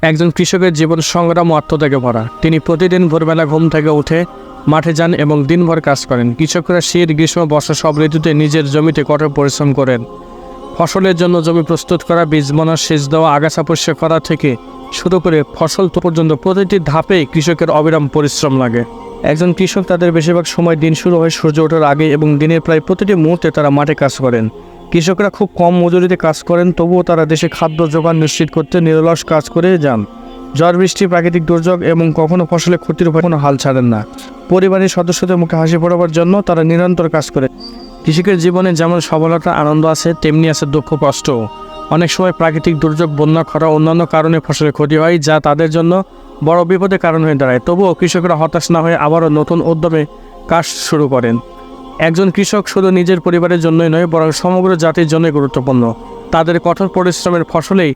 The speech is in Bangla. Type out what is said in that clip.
একজন কৃষকের জীবন সংগ্রাম ও আত্মত্যাগে ভরা। তিনি প্রতিদিন ভোরবেলা ঘুম থেকে উঠে মাঠে যান এবং দিনভর কাজ করেন। কৃষকরা শীত, গ্রীষ্ম, বর্ষা সব ঋতুতে নিজের জমিতে কঠোর পরিশ্রম করেন। ফসলের জন্য জমি প্রস্তুত করা, বীজ বোনা, সেচ দেওয়া, আগাছা পরিষ্কার করা থেকে শুরু করে ফসল পর্যন্ত প্রতিটি ধাপে কৃষকের অবিরাম পরিশ্রম লাগে। একজন কৃষক তাদের বেশিরভাগ সময় দিন শুরু হয় সূর্য ওঠার আগে এবং দিনের প্রায় প্রতিটি মুহূর্তে তারা মাঠে কাজ করেন। কৃষকরা খুব কম মজুরিতে কাজ করেন, তবুও তারা দেশে খাদ্য যোগান নিশ্চিত করতে নিরলস কাজ করে যান। ঝড় বৃষ্টি, প্রাকৃতিক দুর্যোগ এবং কখনো ফসলের ক্ষতির উপর কোনো হাল ছাড়েন না। পরিবারের সদস্যদের মুখে হাসি ফোটাবার জন্য তারা নিরন্তর কাজ করে। কৃষকের জীবনে যেমন সফলতা, আনন্দ আছে, তেমনি আছে দুঃখ, কষ্ট। অনেক সময় প্রাকৃতিক দুর্যোগ, বন্যা, খরা, অন্যান্য কারণে ফসলের ক্ষতি হয়, যা তাদের জন্য বড় বিপদের কারণ হয়ে দাঁড়ায়। তবুও কৃষকরা হতাশ না হয়ে আবারও নতুন উদ্যমে কাজ শুরু করেন। একজন কৃষক শুধু নিজের পরিবারের জন্যই নয়, বরং সমগ্র জাতির জন্যই গুরুত্বপূর্ণ। তাদের কঠোর পরিশ্রমের ফসলেই